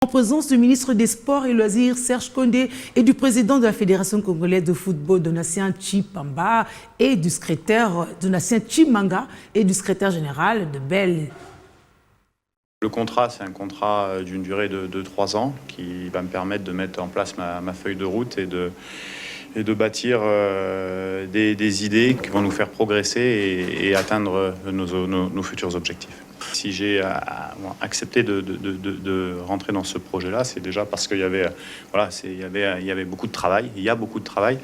En présence du ministre des Sports et Loisirs, Serge Condé, et du président de la Fédération congolaise de football, Donatien Tshipamba, et du secrétaire Donatien Tshimanga, et du secrétaire général de Bell. Le contrat, c'est un contrat d'une durée de 3 ans qui va me permettre de mettre en place ma feuille de route et de bâtir des idées qui vont nous faire progresser et atteindre nos futurs objectifs. Si j'ai accepté de rentrer dans ce projet-là, c'est déjà parce qu'il y avait, il y avait beaucoup de travail. Il y a beaucoup de travail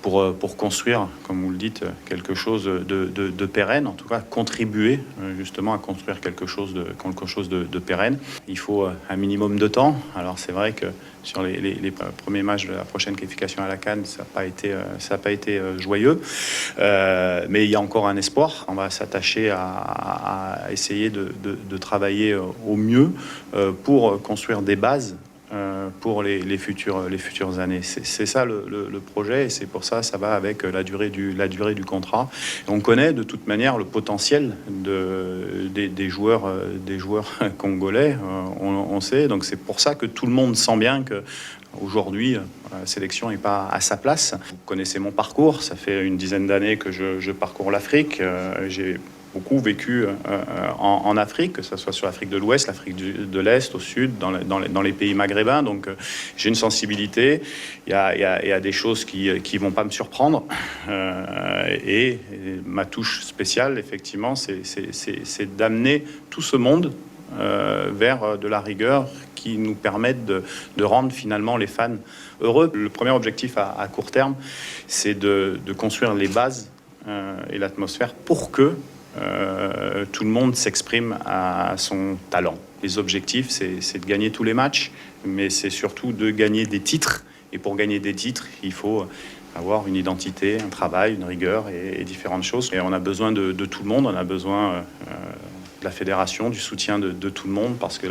pour construire, comme vous le dites, quelque chose de pérenne. En tout cas, contribuer justement à construire quelque chose de pérenne. Il faut un minimum de temps. Alors c'est vrai que sur les premiers matchs de la prochaine qualification à la CAN, ça n'a pas été joyeux. Mais il y a encore un espoir. On va s'attacher à essayer de travailler au mieux pour construire des bases pour les futures années. C'est ça le projet, et c'est pour ça va avec la durée du contrat. Et on connaît de toute manière le potentiel des joueurs congolais, on sait. Donc c'est pour ça que tout le monde sent bien que aujourd'hui, la sélection n'est pas à sa place. Vous connaissez mon parcours, ça fait une dizaine d'années que je parcours l'Afrique. J'ai beaucoup vécu en Afrique, que ce soit sur l'Afrique de l'Ouest, l'Afrique de l'Est, au Sud, dans les pays maghrébins. Donc j'ai une sensibilité. Il y a des choses qui vont pas me surprendre. Et ma touche spéciale, effectivement, c'est d'amener tout ce monde vers de la rigueur qui nous permettent de rendre finalement les fans heureux. Le premier objectif à court terme, c'est de construire les bases et l'atmosphère pour que tout le monde s'exprime à son talent. Les objectifs, c'est de gagner tous les matchs, mais c'est surtout de gagner des titres. Et pour gagner des titres, il faut avoir une identité, un travail, une rigueur et différentes choses. Et on a besoin de tout le monde, on a besoin de la fédération, du soutien de tout le monde, parce que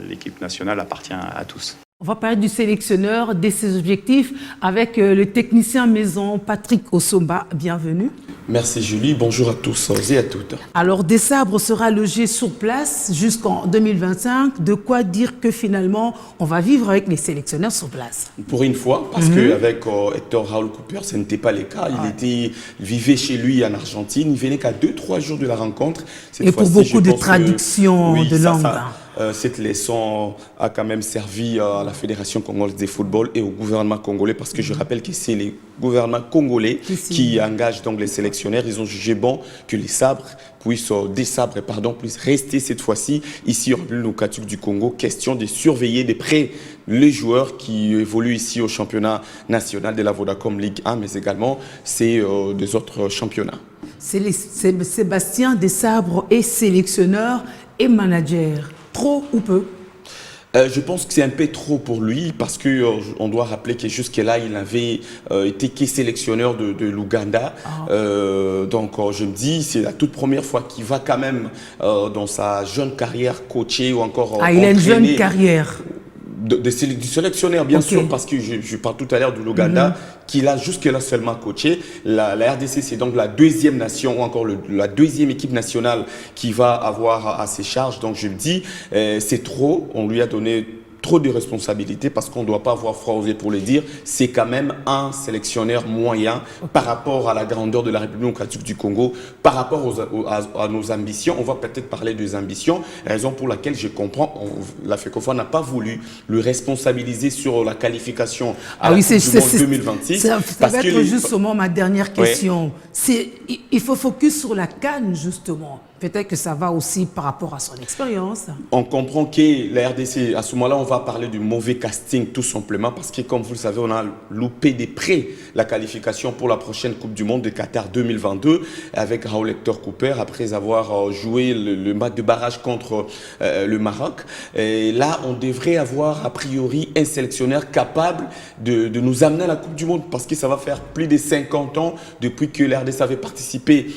l'équipe nationale appartient à tous. On va parler du sélectionneur, de ses objectifs, avec le technicien maison Patrick Osomba. Bienvenue. Merci Julie, bonjour à tous et à toutes. Alors, Desabre sera logé sur place jusqu'en 2025. De quoi dire que finalement, on va vivre avec les sélectionneurs sur place? Pour une fois, parce qu'avec Hector Raoul Cooper, ce n'était pas le cas. Il vivait chez lui en Argentine. Il venait qu'à 2-3 jours de la rencontre. Et pour beaucoup de traductions de langue. Cette leçon a quand même servi à la Fédération congolaise de football et au gouvernement congolais, parce que je rappelle que c'est les gouvernements congolais qui engagent donc les sélectionnaires. Ils ont jugé bon que les sabres puissent rester cette fois-ci ici en République du Congo. Question de surveiller de près les joueurs qui évoluent ici au championnat national de la Vodacom Ligue 1, mais également des autres championnats. Sébastien Desabre est sélectionneur et manager. Trop ou peu? Je pense que c'est un peu trop pour lui, parce qu'on doit rappeler que jusque-là, il avait été que sélectionneur de l'Ouganda. Donc je me dis, c'est la toute première fois qu'il va quand même dans sa jeune carrière coacher ou encore il a une jeune carrière du sélectionneur, bien sûr, parce que je parle tout à l'heure de l'Ouganda, qu'il a jusque-là seulement coaché. La RDC, c'est donc la deuxième nation, ou encore la deuxième équipe nationale qui va avoir à ses charges. Donc je me dis, c'est trop, on lui a donné trop de responsabilités, parce qu'on ne doit pas avoir froid aux yeux pour le dire. C'est quand même un sélectionneur moyen par rapport à la grandeur de la République démocratique du Congo, par rapport à nos ambitions. On va peut-être parler des ambitions, raison pour laquelle je comprends, la FECOFA n'a pas voulu le responsabiliser sur la qualification à la Coupe du Monde 2026. Ça va être justement ma dernière question. Il faut focus sur la CAN, justement. Peut-être que ça va aussi par rapport à son expérience. On comprend que la RDC, à ce moment-là, on va parler du mauvais casting tout simplement, parce que comme vous le savez, on a loupé de près la qualification pour la prochaine Coupe du Monde de Qatar 2022 avec Raoul Hector Cooper, après avoir joué le match de barrage contre le Maroc. Et là, on devrait avoir a priori un sélectionneur capable de nous amener à la Coupe du Monde, parce que ça va faire plus de 50 ans depuis que la RDC avait participé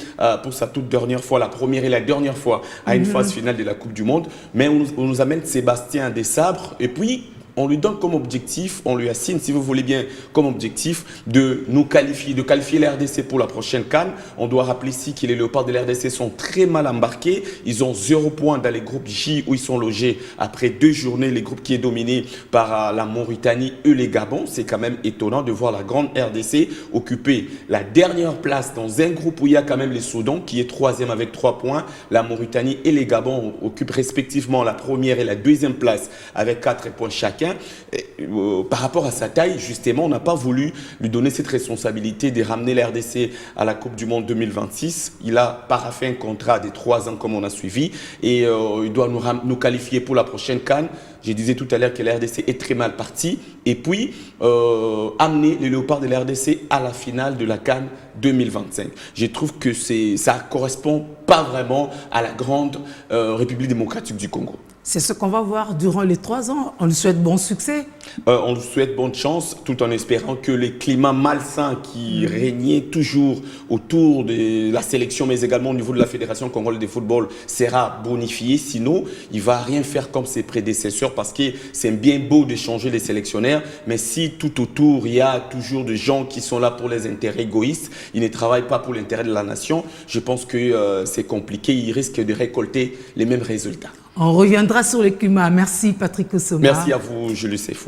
pour sa toute dernière fois, la première et la dernière fois à une phase finale de la Coupe du Monde. Mais on nous amène Sébastien Desabre, et puis on lui donne comme objectif, on lui assigne, si vous voulez bien, comme objectif de nous qualifier, de qualifier la RDC pour la prochaine CAN. On doit rappeler ici que les Léopards de la RDC sont très mal embarqués. Ils ont 0 point dans les groupes J où ils sont logés après 2 journées. Les groupes qui est dominé par la Mauritanie et les Gabon. C'est quand même étonnant de voir la grande RDC occuper la dernière place dans un groupe où il y a quand même les Soudan qui est 3e avec 3 points. La Mauritanie et les Gabon occupent respectivement la première et la deuxième place avec 4 points chacun. Par rapport à sa taille, justement, on n'a pas voulu lui donner cette responsabilité de ramener la RDC à la Coupe du Monde 2026. Il a paraphé un contrat de 3 ans comme on a suivi et il doit nous qualifier pour la prochaine CAN. Je disais tout à l'heure que la RDC est très mal partie et puis amener les Léopards de la RDC à la finale de la CAN 2025. Je trouve que ça ne correspond pas vraiment à la grande République démocratique du Congo. C'est ce qu'on va voir durant les 3 ans. On lui souhaite bon succès. On lui souhaite bonne chance tout en espérant que les climats malsains qui régnaient toujours autour de la sélection mais également au niveau de la Fédération congolaise de football sera bonifié. Sinon, il ne va rien faire comme ses prédécesseurs parce que c'est bien beau de changer les sélectionnaires, mais si tout autour, il y a toujours des gens qui sont là pour les intérêts égoïstes, ils ne travaillent pas pour l'intérêt de la nation, je pense que c'est compliqué. Ils risquent de récolter les mêmes résultats. On reviendra sur le climat. Merci Patrick Osoma. Merci à vous, Julie Sefo.